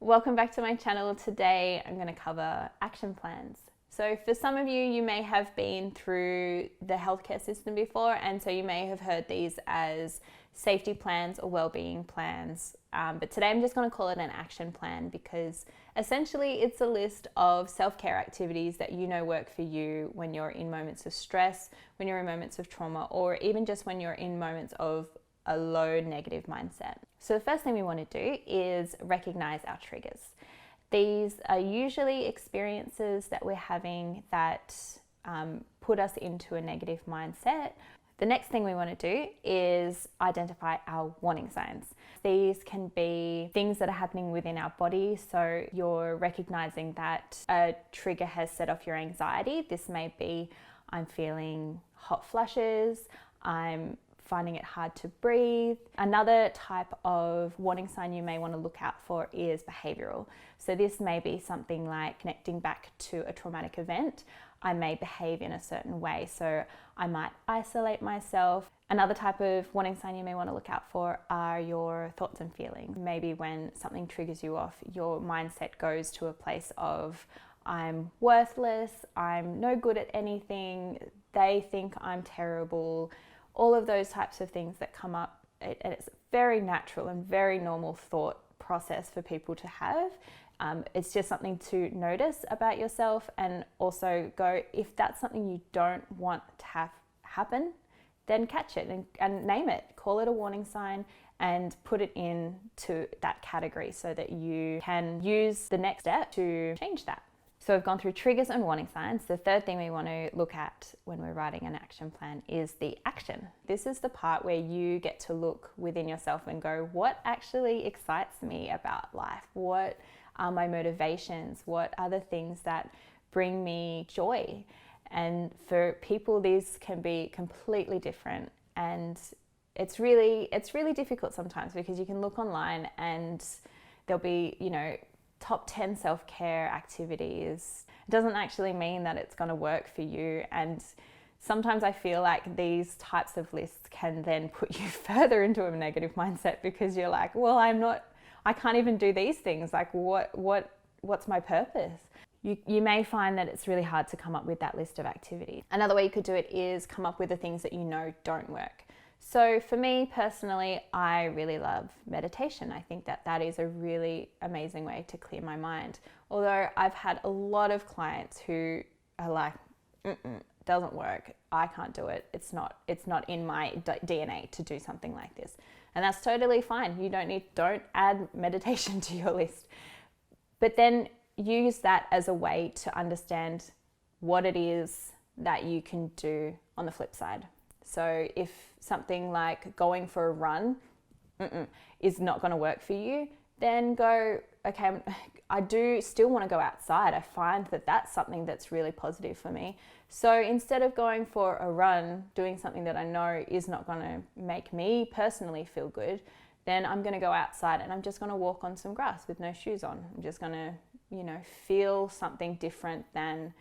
Welcome back to my channel. Today I'm going to cover action plans. So for some of you, you may have been through the healthcare system before, and so you may have heard these as safety plans or well-being plans. But today I'm just going to call it an action plan because essentially it's a list of self-care activities that you know work for you when you're in moments of stress, when you're in moments of trauma, or even just when you're in moments of a low negative mindset. So the first thing we want to do is recognize our triggers. These are usually experiences that we're having that put us into a negative mindset. The next thing we want to do is identify our warning signs. These can be things that are happening within our body. So you're recognizing that a trigger has set off your anxiety. This may be, I'm feeling hot flushes, I'm finding it hard to breathe. Another type of warning sign you may want to look out for is behavioral. So this may be something like connecting back to a traumatic event. I may behave in a certain way, so I might isolate myself. Another type of warning sign you may want to look out for are your thoughts and feelings. Maybe when something triggers you off, your mindset goes to a place of I'm worthless, I'm no good at anything, they think I'm terrible. All of those types of things that come up, and it's very natural and very normal thought process for people to have. It's just something to notice about yourself and also go, if that's something you don't want to have happen, then catch it and name it, call it a warning sign and put it into that category so that you can use the next step to change that. So we've gone through triggers and warning signs. The third thing we want to look at when we're writing an action plan is the action. This is the part where you get to look within yourself and go, what actually excites me about life? What are my motivations? What are the things that bring me joy? And for people, these can be completely different. And it's really difficult sometimes because you can look online and there'll be, top 10 self-care activities. It doesn't actually mean that it's going to work for you. And sometimes I feel like these types of lists can then put you further into a negative mindset because you're like, well, I can't even do these things. Like what's my purpose? You may find that it's really hard to come up with that list of activities. Another way you could do it is come up with the things that you know don't work. So for me personally, I really love meditation. I think that is a really amazing way to clear my mind. Although I've had a lot of clients who are like, doesn't work. I can't do it. It's not in my DNA to do something like this. And that's totally fine. You don't add meditation to your list. But then use that as a way to understand what it is that you can do on the flip side. So if something like going for a run is not going to work for you, then go, okay, I do still want to go outside. I find that that's something that's really positive for me. So instead of going for a run, doing something that I know is not going to make me personally feel good, then I'm going to go outside and I'm just going to walk on some grass with no shoes on. I'm just going to, feel something different than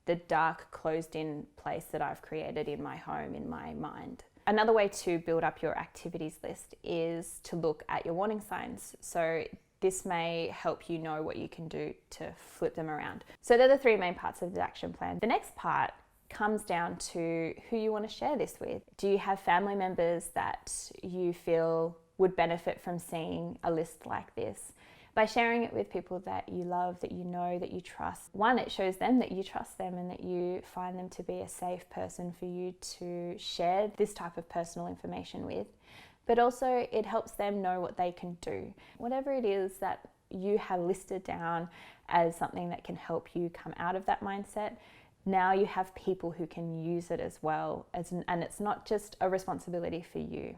the dark, closed-in place that I've created in my home, in my mind. Another way to build up your activities list is to look at your warning signs. So this may help you know what you can do to flip them around. So they're the three main parts of the action plan. The next part comes down to who you want to share this with. Do you have family members that you feel would benefit from seeing a list like this? By sharing it with people that you love, that you know, that you trust, one, it shows them that you trust them and that you find them to be a safe person for you to share this type of personal information with. But also it helps them know what they can do. Whatever it is that you have listed down as something that can help you come out of that mindset, now you have people who can use it as well, and it's not just a responsibility for you.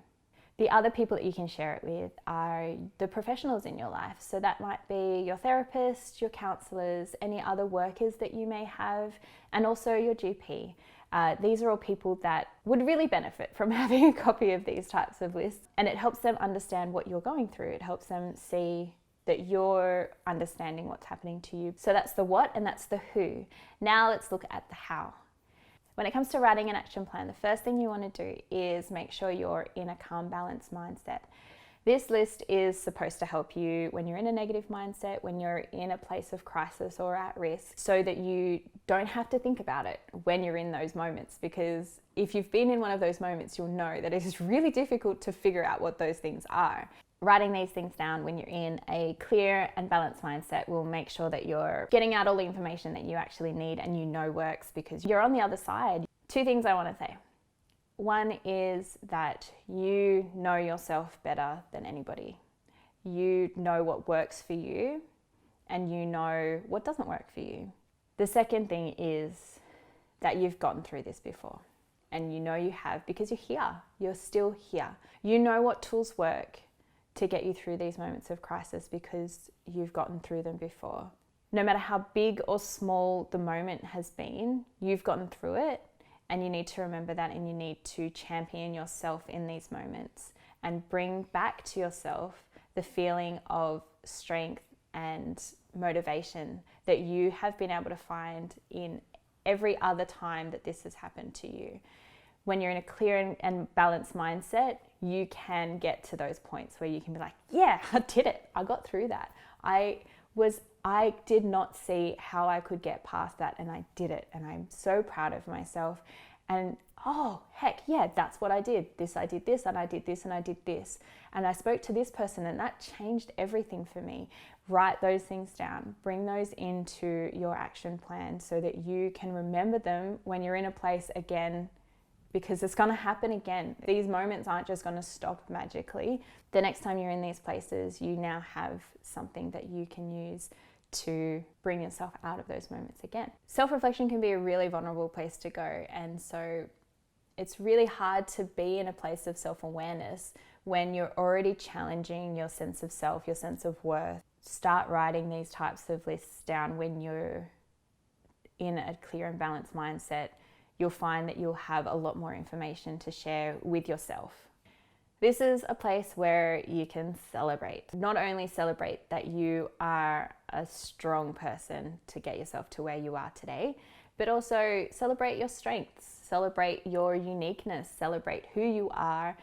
The other people that you can share it with are the professionals in your life. So that might be your therapist, your counselors, any other workers that you may have, and also your GP. These are all people that would really benefit from having a copy of these types of lists, and it helps them understand what you're going through. It helps them see that you're understanding what's happening to you. So that's the what and that's the who. Now let's look at the how. When it comes to writing an action plan, the first thing you want to do is make sure you're in a calm, balanced mindset. This list is supposed to help you when you're in a negative mindset, when you're in a place of crisis or at risk, so that you don't have to think about it when you're in those moments. Because if you've been in one of those moments, you'll know that it is really difficult to figure out what those things are. Writing these things down when you're in a clear and balanced mindset will make sure that you're getting out all the information that you actually need and you know works, because you're on the other side. 2 things I want to say. One is that you know yourself better than anybody. You know what works for you and you know what doesn't work for you. The second thing is that you've gotten through this before, and you know you have, because you're here. You're still here. You know what tools work to get you through these moments of crisis because you've gotten through them before. No matter how big or small the moment has been, you've gotten through it. And you need to remember that, and you need to champion yourself in these moments and bring back to yourself the feeling of strength and motivation that you have been able to find in every other time that this has happened to you. When you're in a clear and balanced mindset, you can get to those points where you can be like, yeah, I did it. I got through that. I did not see how I could get past that, and I did it. And I'm so proud of myself. And oh, heck yeah, that's what I did. I did this, and I did this, and I did this. And I spoke to this person, and that changed everything for me. Write those things down. Bring those into your action plan so that you can remember them when you're in a place again, because it's going to happen again. These moments aren't just going to stop magically. The next time you're in these places, you now have something that you can use to bring yourself out of those moments again. Self-reflection can be a really vulnerable place to go, and so it's really hard to be in a place of self-awareness when you're already challenging your sense of self, your sense of worth. Start writing these types of lists down when you're in a clear and balanced mindset. You'll find that you'll have a lot more information to share with yourself. This is a place where you can celebrate. Not only celebrate that you are a strong person to get yourself to where you are today, but also celebrate your strengths, celebrate your uniqueness, celebrate who you are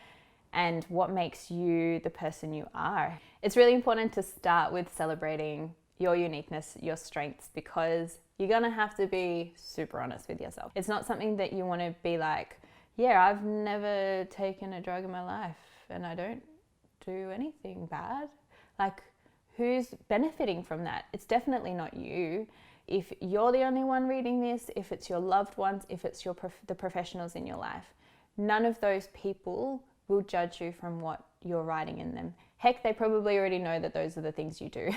and what makes you the person you are. It's really important to start with celebrating your uniqueness, your strengths, because you're gonna have to be super honest with yourself. It's not something that you wanna be like, yeah, I've never taken a drug in my life and I don't do anything bad. Like, who's benefiting from that? It's definitely not you. If you're the only one reading this, if it's your loved ones, if it's the professionals in your life, none of those people will judge you from what you're writing in them. Heck, they probably already know that those are the things you do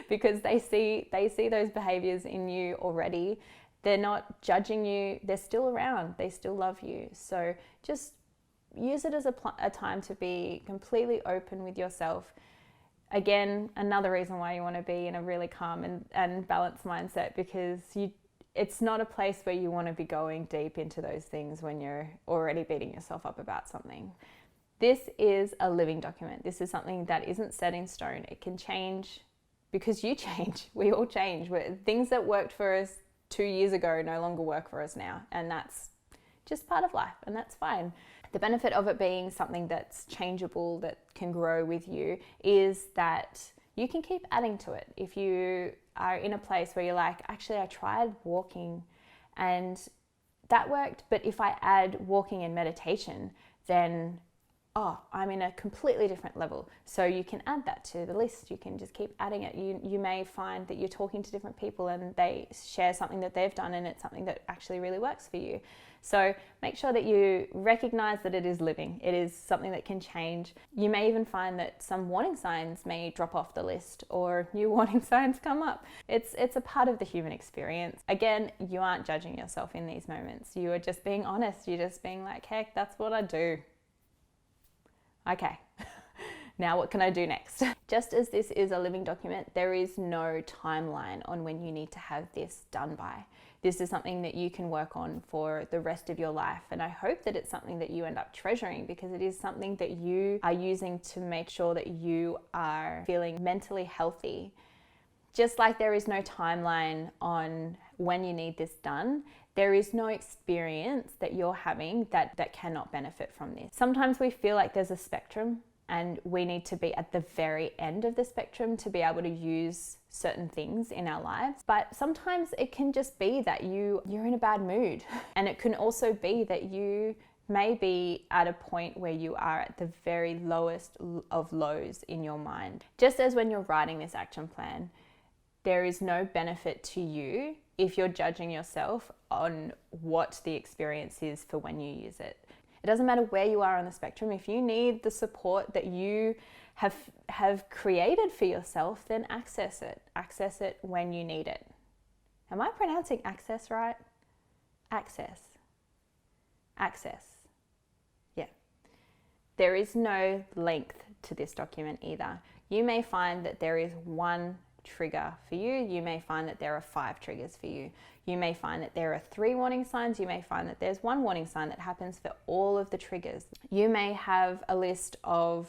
because they see those behaviors in you already. They're not judging you. They're still around. They still love you. So just use it as a time to be completely open with yourself. Again, another reason why you want to be in a really calm and balanced mindset, because it's not a place where you want to be going deep into those things when you're already beating yourself up about something. This is a living document. This is something that isn't set in stone. It can change because you change. We all change. Things that worked for us 2 years ago no longer work for us now, and that's just part of life, and that's fine. The benefit of it being something that's changeable, that can grow with you, is that you can keep adding to it. If you are in a place where you're like, actually I tried walking and that worked, but if I add walking and meditation, then I'm in a completely different level. So you can add that to the list. You can just keep adding it. You may find that you're talking to different people and they share something that they've done and it's something that actually really works for you. So make sure that you recognize that it is living. It is something that can change. You may even find that some warning signs may drop off the list or new warning signs come up. It's a part of the human experience. Again, you aren't judging yourself in these moments. You are just being honest. You're just being like, heck, that's what I do. Okay, now what can I do next? Just as this is a living document, there is no timeline on when you need to have this done by. This is something that you can work on for the rest of your life. And I hope that it's something that you end up treasuring, because it is something that you are using to make sure that you are feeling mentally healthy. Just like there is no timeline on when you need this done, there is no experience that you're having that cannot benefit from this. Sometimes we feel like there's a spectrum and we need to be at the very end of the spectrum to be able to use certain things in our lives. But sometimes it can just be that you're in a bad mood, and it can also be that you may be at a point where you are at the very lowest of lows in your mind. Just as when you're writing this action plan, there is no benefit to you if you're judging yourself on what the experience is for when you use it. It doesn't matter where you are on the spectrum. If you need the support that you have created for yourself, then access it. Access it when you need it. Am I pronouncing access right? Access. Access. Yeah. There is no length to this document either. You may find that there is one trigger for you. You may find that there are 5 triggers for you. You may find that there are 3 warning signs. You may find that there's 1 warning sign that happens for all of the triggers. You may have a list of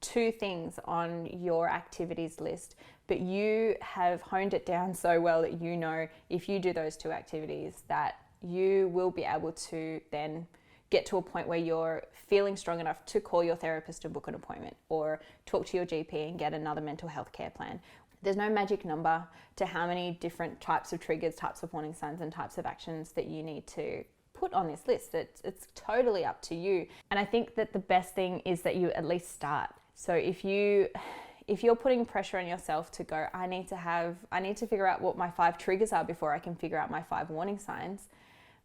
2 things on your activities list, but you have honed it down so well that you know if you do those 2 activities that you will be able to then get to a point where you're feeling strong enough to call your therapist to book an appointment or talk to your GP and get another mental health care plan. There's no magic number to how many different types of triggers, types of warning signs, and types of actions that you need to put on this list. It's totally up to you. And I think that the best thing is that you at least start. So if you're putting pressure on yourself to go, I need to figure out what my 5 triggers are before I can figure out my 5 warning signs,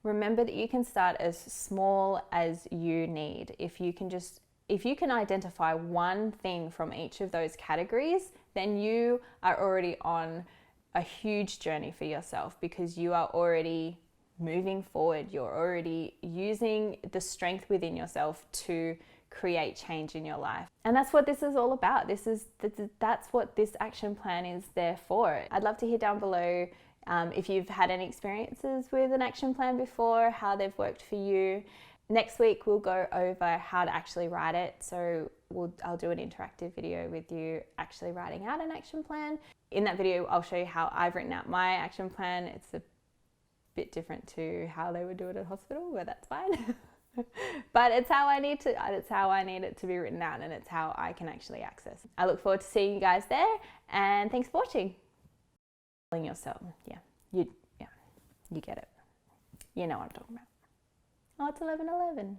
remember that you can start as small as you need. If you can identify one thing from each of those categories, then you are already on a huge journey for yourself, because you are already moving forward. You're already using the strength within yourself to create change in your life. And that's what this is all about. That's what this action plan is there for. I'd love to hear down below if you've had any experiences with an action plan before, how they've worked for you. Next week, we'll go over how to actually write it. So I'll do an interactive video with you actually writing out an action plan. In that video, I'll show you how I've written out my action plan. It's a bit different to how they would do it at hospital, but that's fine. But it's how I need it to be written out, and it's how I can actually access it. I look forward to seeing you guys there, and thanks for watching. Yourself, you get it. You know what I'm talking about. Oh, it's 11:11.